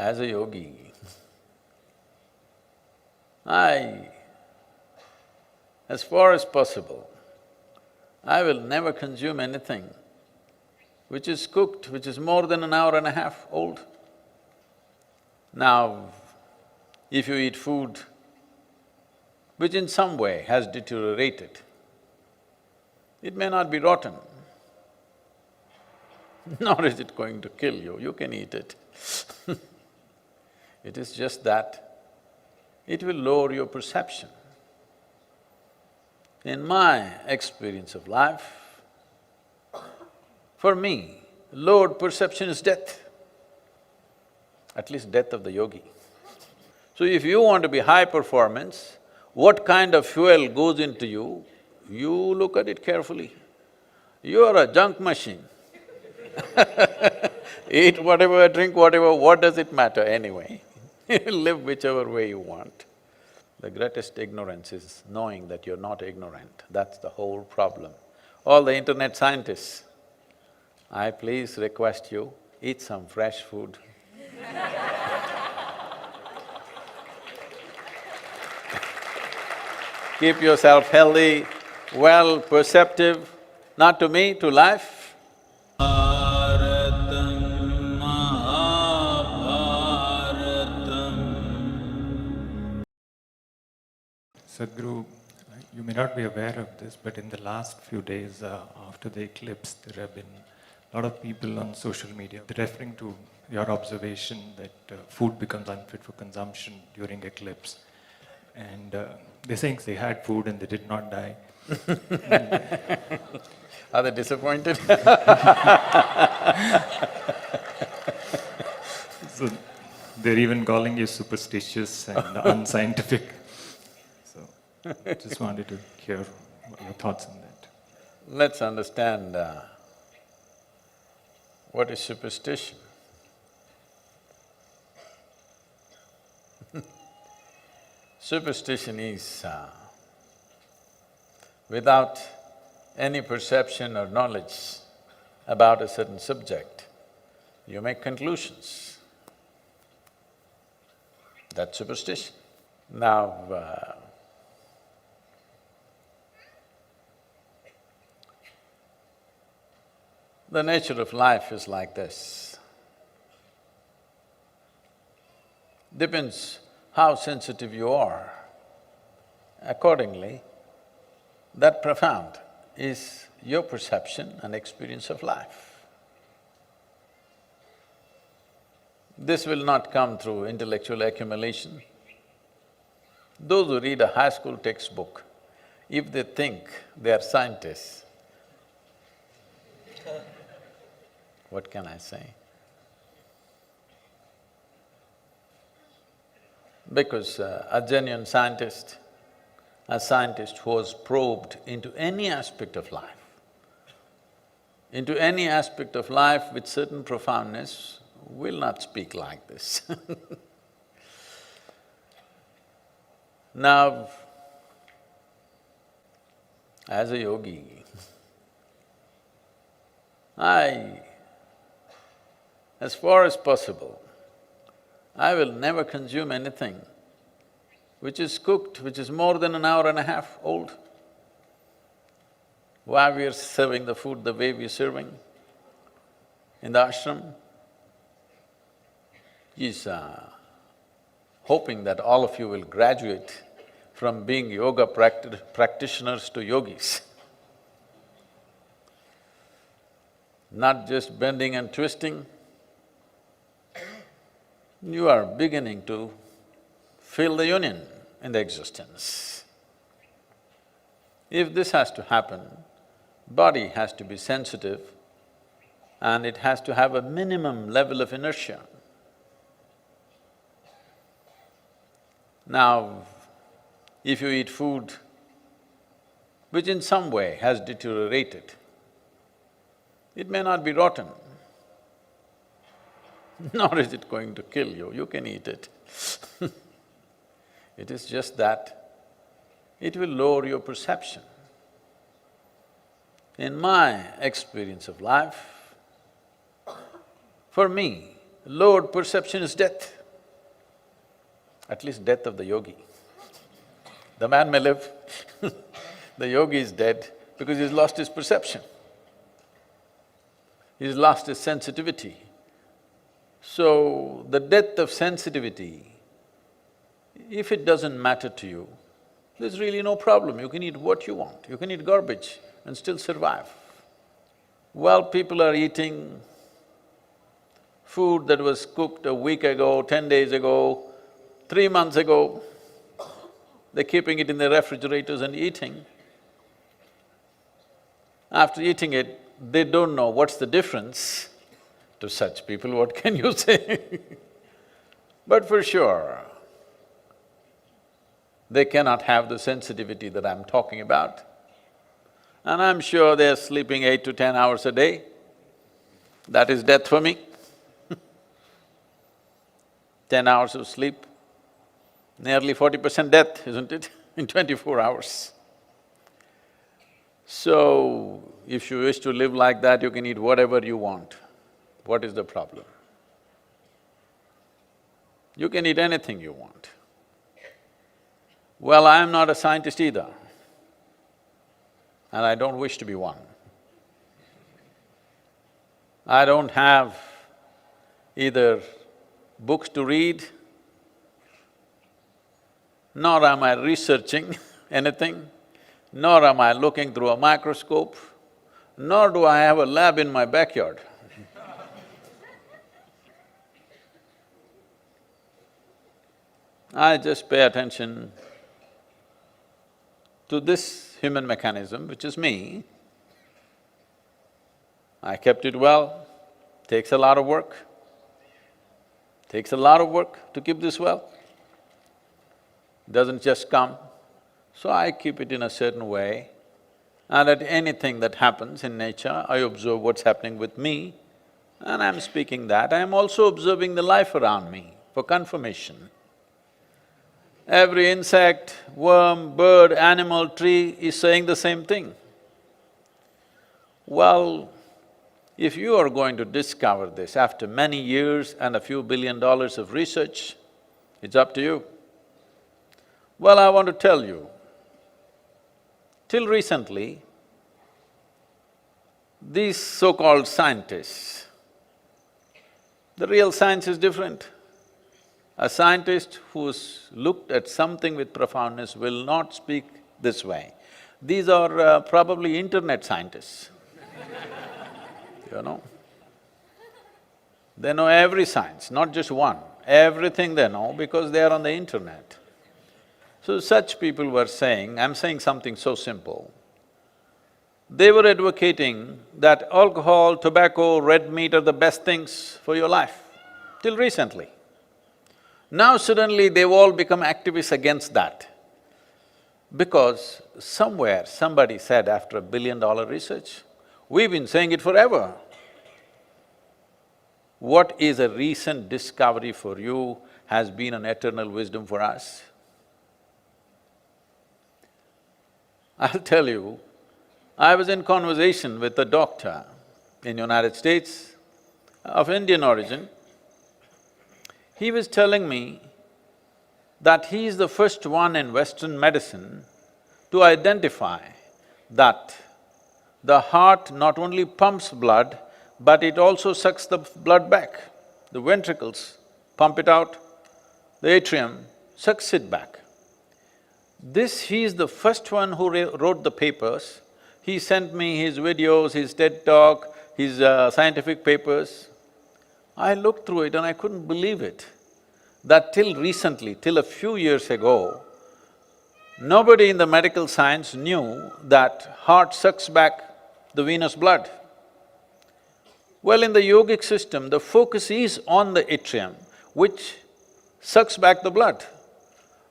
As a yogi, as far as possible, I will never consume anything which is cooked, which is more than an hour and a half old. Now, if you eat food which in some way has deteriorated, it may not be rotten, nor is it going to kill you, you can eat it. It is just that it will lower your perception. In my experience of life, for me, lowered perception is death, at least death of the yogi. So if you want to be high performance, what kind of fuel goes into you, you look at it carefully. You are a junk machine. Eat whatever, drink whatever, what does it matter anyway? Live whichever way you want. The greatest ignorance is knowing that you're not ignorant, that's the whole problem. All the internet scientists, I please request you, eat some fresh food. Keep yourself healthy, well, perceptive, not to me, to life. Sadhguru, you may not be aware of this, but in the last few days after the eclipse, there have been a lot of people on social media referring to your observation that food becomes unfit for consumption during eclipse. And they're saying they had food and they did not die. Are they disappointed? So they're even calling you superstitious and unscientific. So just wanted to hear your thoughts on that. Let's understand what is superstition. Superstition is without any perception or knowledge about a certain subject, you make conclusions. That's superstition. Now, the nature of life is like this. Depends how sensitive you are. Accordingly, that profound is your perception and experience of life. This will not come through intellectual accumulation. Those who read a high school textbook, if they think they are scientists, what can I say? Because a genuine scientist, a scientist who has probed into any aspect of life, with certain profoundness, will not speak like this. Now, as a yogi, as far as possible, I will never consume anything which is cooked, which is more than an hour and a half old. Why we are serving the food the way we are serving in the ashram is hoping that all of you will graduate from being yoga practitioners to yogis. Not just bending and twisting, you are beginning to feel the union in the existence. If this has to happen, body has to be sensitive and it has to have a minimum level of inertia. Now, if you eat food which in some way has deteriorated, it may not be rotten, nor is it going to kill you, you can eat it. It is just that it will lower your perception. In my experience of life, for me, Lowered perception is death, at least death of the yogi. The man may live, the yogi is dead because he's lost his perception. He's lost his sensitivity. So, the death of sensitivity, if it doesn't matter to you, there's really no problem. You can eat what you want, you can eat garbage and still survive. Well, people are eating food that was cooked a week ago, 10 days ago, 3 months ago. They're keeping it in their refrigerators and eating. After eating it, they don't know what's the difference. To such people, what can you say? But for sure, they cannot have the sensitivity that I'm talking about. And I'm sure they're sleeping 8 to 10 hours a day. That is death for me. 10 hours of sleep, nearly 40% death, isn't it, in 24 hours. So, if you wish to live like that, you can eat whatever you want. What is the problem? You can eat anything you want. Well, I am not a scientist either, and I don't wish to be one. I don't have either books to read, nor am I researching anything, nor am I looking through a microscope, nor do I have a lab in my backyard. I just pay attention to this human mechanism, which is me. I kept it well, takes a lot of work. Takes a lot of work to keep this well. Doesn't just come. So I keep it in a certain way, and at anything that happens in nature, I observe what's happening with me, and I'm speaking that. I'm also observing the life around me for confirmation. Every insect, worm, bird, animal, tree is saying the same thing. Well, if you are going to discover this after many years and a few $1 billion of research, it's up to you. Well, I want to tell you, till recently, these so-called scientists, the real science is different. A scientist who's looked at something with profoundness will not speak this way. These are probably internet scientists, you know. They know every science, not just one, everything they know because they are on the internet. So such people were saying, I'm saying something so simple. They were advocating that alcohol, tobacco, red meat are the best things for your life, till recently. Now suddenly they've all become activists against that, because somewhere somebody said after $1 billion research, we've been saying it forever. What is a recent discovery for you has been an eternal wisdom for us. I'll tell you, I was in conversation with a doctor in United States of Indian origin. He was telling me that he is the first one in Western medicine to identify that the heart not only pumps blood, but it also sucks the blood back. The ventricles pump it out, the atrium sucks it back. He is the first one who wrote the papers. He sent me his videos, his TED talk, his scientific papers. I looked through it and I couldn't believe it, that till recently, till a few years ago, nobody in the medical science knew that heart sucks back the venous blood. Well, in the yogic system, the focus is on the atrium, which sucks back the blood.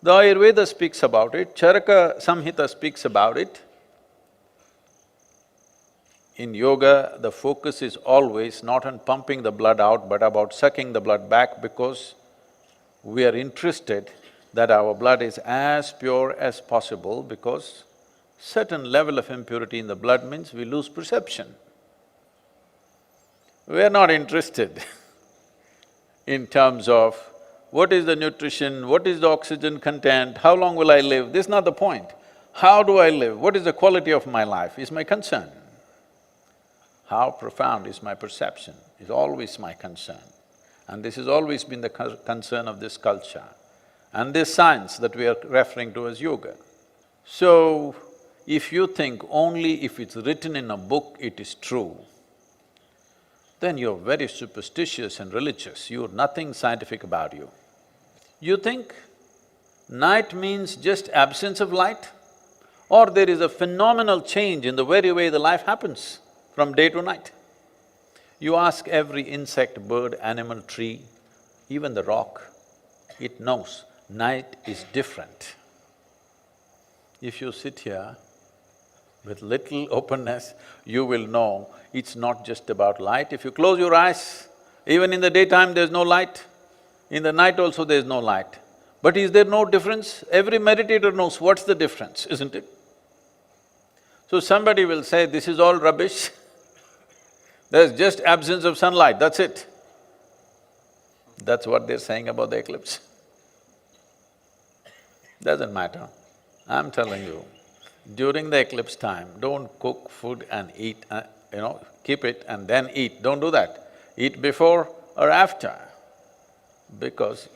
The Ayurveda speaks about it, Charaka Samhita speaks about it. In yoga, the focus is always not on pumping the blood out, but about sucking the blood back, because we are interested that our blood is as pure as possible, because certain level of impurity in the blood means we lose perception. We are not interested in terms of what is the nutrition, what is the oxygen content, how long will I live, this is not the point. How do I live, what is the quality of my life is my concern. How profound is my perception is always my concern. And this has always been the concern of this culture and this science that we are referring to as yoga. So, if you think only if it's written in a book it is true, then you're very superstitious and religious, you're nothing scientific about you. You think night means just absence of light, or there is a phenomenal change in the very way the life happens from day to night. You ask every insect, bird, animal, tree, even the rock, it knows night is different. If you sit here with little openness, you will know it's not just about light. If you close your eyes, even in the daytime there's no light, in the night also there's no light. But is there no difference? Every meditator knows what's the difference, isn't it? So somebody will say, this is all rubbish, there's just absence of sunlight, that's it. That's what they're saying about the eclipse. Doesn't matter. I'm telling you, during the eclipse time, don't cook food and eat, keep it and then eat, don't do that. Eat before or after, because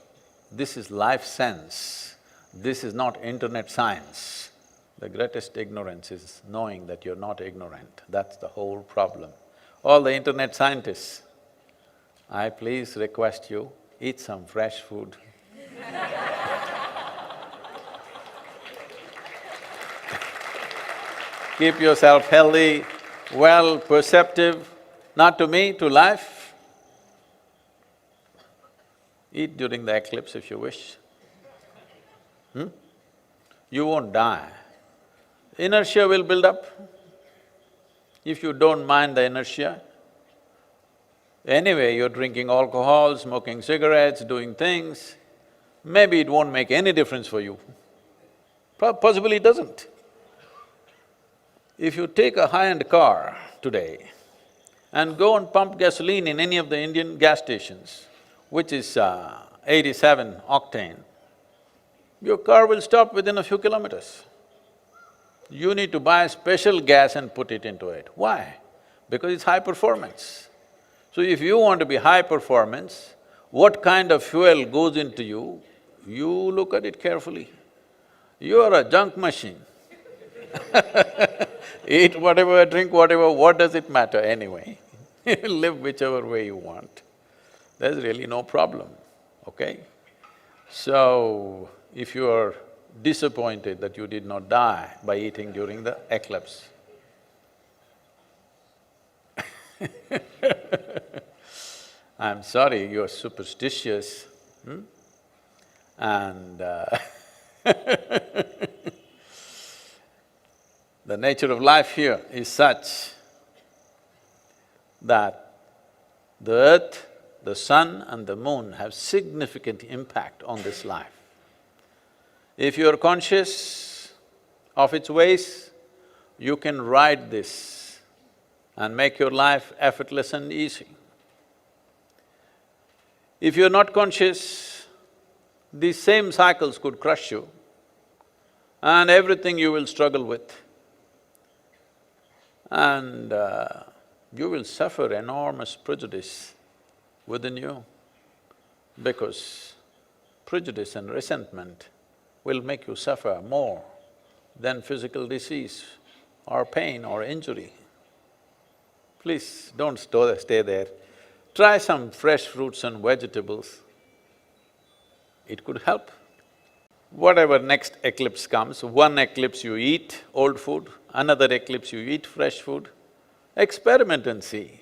this is life sense, this is not internet science. The greatest ignorance is knowing that you're not ignorant, that's the whole problem. All the internet scientists, I please request you, eat some fresh food. Keep yourself healthy, well, perceptive, not to me, to life. Eat during the eclipse if you wish. You won't die. Inertia will build up. If you don't mind the inertia, anyway you're drinking alcohol, smoking cigarettes, doing things, maybe it won't make any difference for you. Possibly it doesn't. If you take a high-end car today and go and pump gasoline in any of the Indian gas stations, which is 87 octane, your car will stop within a few kilometers. You need to buy special gas and put it into it. Why? Because it's high performance. So if you want to be high performance, what kind of fuel goes into you, you look at it carefully. You are a junk machine. Eat whatever, drink whatever, what does it matter anyway? Live whichever way you want. There's really no problem, okay? So, if you are disappointed that you did not die by eating during the eclipse, I'm sorry, you're superstitious, and the nature of life here is such that the earth, the sun and the moon have significant impact on this life. If you're conscious of its ways, you can ride this and make your life effortless and easy. If you're not conscious, these same cycles could crush you and everything you will struggle with. And you will suffer enormous prejudice within you, because prejudice and resentment will make you suffer more than physical disease or pain or injury. Please don't stay there. Try some fresh fruits and vegetables. It could help. Whatever next eclipse comes, one eclipse you eat old food, another eclipse you eat fresh food, experiment and see.